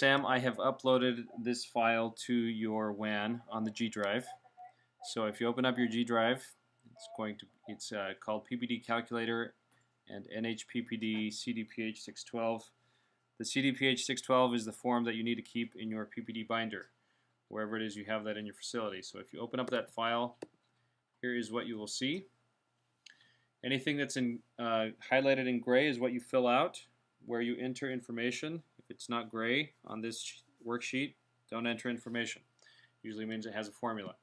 Sam, I have uploaded this file to your WAN on the G drive. So if you open up your G drive, it's called PPD Calculator and NHPPD CDPH 612. The CDPH 612 is the form that you need to keep in your PPD binder, wherever it is you have that in your facility. So if you open up that file, here is what you will see. Anything that's highlighted in gray is what you fill out, where you enter information. If it's not gray on this worksheet, don't enter information. Usually means it has a formula.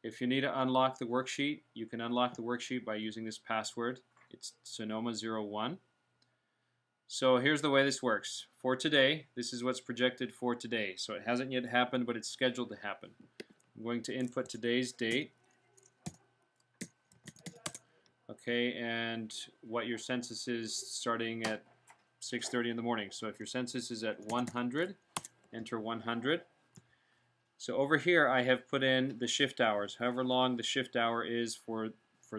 If you need to unlock the worksheet, you can unlock the worksheet by using this password. It's Sonoma01. So here's the way this works. For today, this is what's projected for today. So it hasn't yet happened, but it's scheduled to happen. I'm going to input today's date. Okay, and what your census is starting at 6:30 in the morning. So if your census is at 100, enter 100. So over here I have put in the shift hours, however long the shift hour is for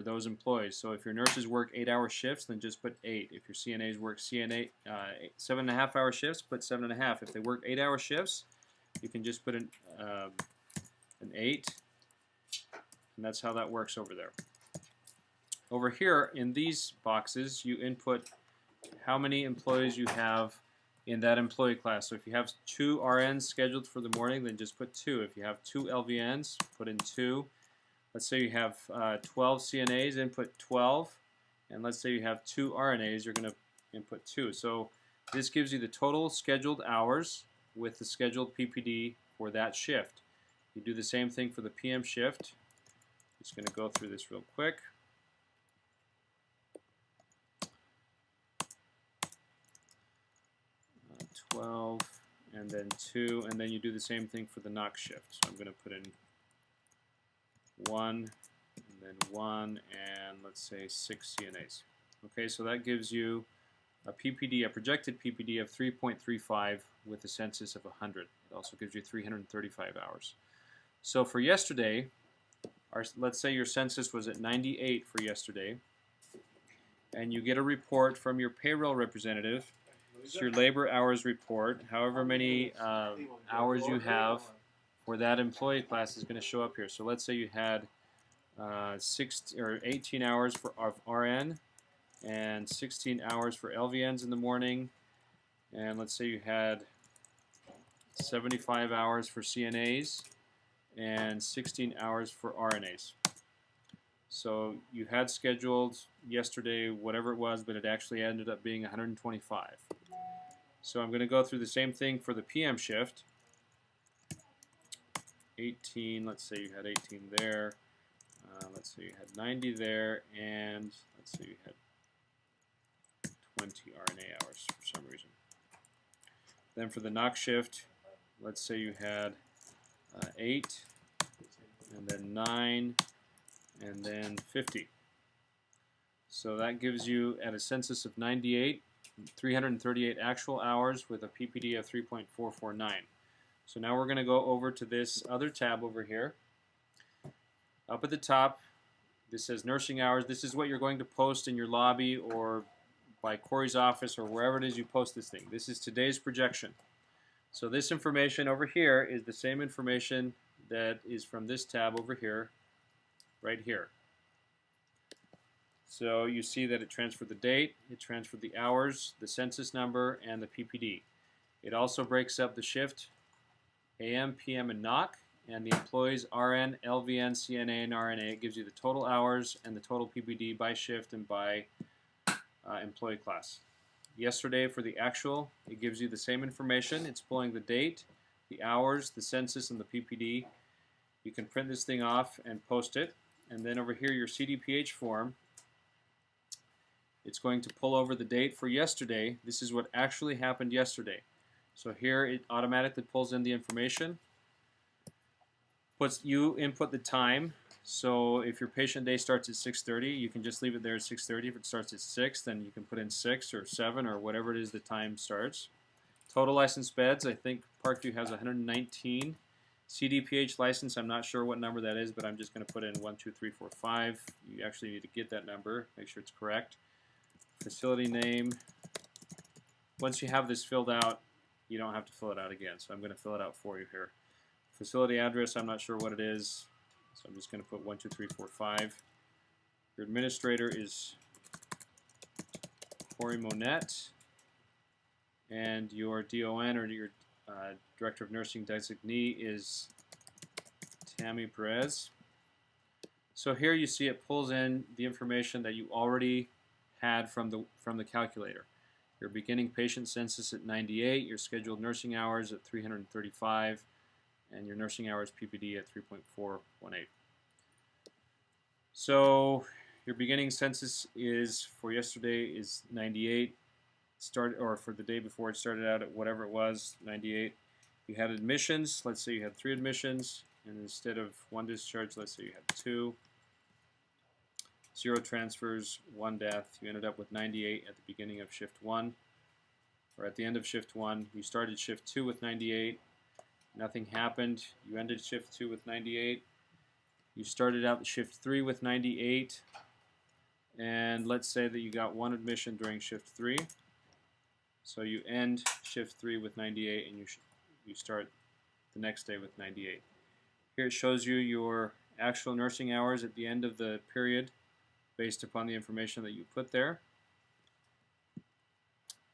those employees. So if your nurses work 8-hour shifts, then just put 8. If your CNAs work 7.5-hour shifts, put 7.5. If they work 8-hour shifts, you can just put an 8, and that's how that works over there. Over here in these boxes, you input how many employees you have in that employee class. So if you have 2 RNs scheduled for the morning, then just put 2. If you have 2 LVNs, put in 2. Let's say you have 12 CNAs, input 12. And let's say you have 2 RNAs, you're going to input 2. So this gives you the total scheduled hours with the scheduled PPD for that shift. You do the same thing for the PM shift. Just going to go through this real quick. 12, and then 2, and then you do the same thing for the knock shift. So I'm going to put in 1, and then 1, and let's say 6 CNAs. Okay, so that gives you a PPD, a projected PPD of 3.35 with a census of 100. It also gives you 335 hours. So for yesterday, let's say your census was at 98 for yesterday, and you get a report from your payroll representative. It's your labor hours report. However many hours you have for that employee class is going to show up here. So let's say you had 18 hours of RN and 16 hours for LVNs in the morning, and let's say you had 75 hours for CNAs and 16 hours for RNAs. So you had scheduled yesterday whatever it was, but it actually ended up being 125. So I'm going to go through the same thing for the PM shift. 18, let's say you had 18 there. Let's say you had 90 there, and let's say you had 20 RNA hours for some reason. Then for the knock shift, let's say you had 8, and then 9, and then 50. So that gives you, at a census of 98, 338 actual hours with a PPD of 3.449. So now we're going to go over to this other tab over here. Up at the top, this says nursing hours. This is what you're going to post in your lobby or by Corey's office or wherever it is you post this thing. This is today's projection. So this information over here is the same information that is from this tab over here, right here. So you see that it transferred the date, it transferred the hours, the census number, and the PPD. It also breaks up the shift, AM, PM, and knock, and the employees RN, LVN, CNA, and RNA. It gives you the total hours and the total PPD by shift and by employee class. Yesterday for the actual, it gives you the same information. It's pulling the date, the hours, the census, and the PPD. You can print this thing off and post it. And then over here, your CDPH form, it's going to pull over the date for yesterday. This is what actually happened yesterday. So here it automatically pulls in the information. You input the time. So if your patient day starts at 6:30, you can just leave it there at 6:30. If it starts at 6, then you can put in 6 or 7 or whatever it is the time starts. Total licensed beds, I think Parkview has 119. CDPH license, I'm not sure what number that is, but I'm just going to put in 1, 2, 3, 4, 5. You actually need to get that number, make sure it's correct. Facility name. Once you have this filled out, you don't have to fill it out again. So I'm going to fill it out for you here. Facility address, I'm not sure what it is, so I'm just going to put 12345. Your administrator is Corey Monette, and your DON, or your Director of Nursing designee, is Tammy Perez. So here you see it pulls in the information that you already had from the calculator. Your beginning patient census at 98, your scheduled nursing hours at 335, and your nursing hours PPD at 3.418. So your beginning census is for yesterday is 98. Or for the day before it started out at whatever it was, 98. You had admissions. Let's say you had 3 admissions, and instead of 1 discharge, let's say you had 2. 0 transfers, 1 death. You ended up with 98 at the beginning of shift 1, or at the end of shift 1. You started shift 2 with 98. Nothing happened. You ended shift 2 with 98. You started out shift 3 with 98, and let's say that you got 1 admission during shift 3. So you end shift 3 with 98, and you start the next day with 98. Here it shows you your actual nursing hours at the end of the period based upon the information that you put there.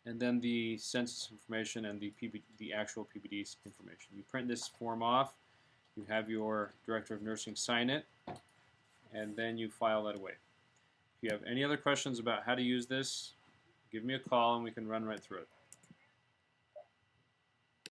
And then the census information and the actual PPD information. You print this form off, you have your Director of Nursing sign it, and then you file that away. If you have any other questions about how to use this, give me a call and we can run right through it.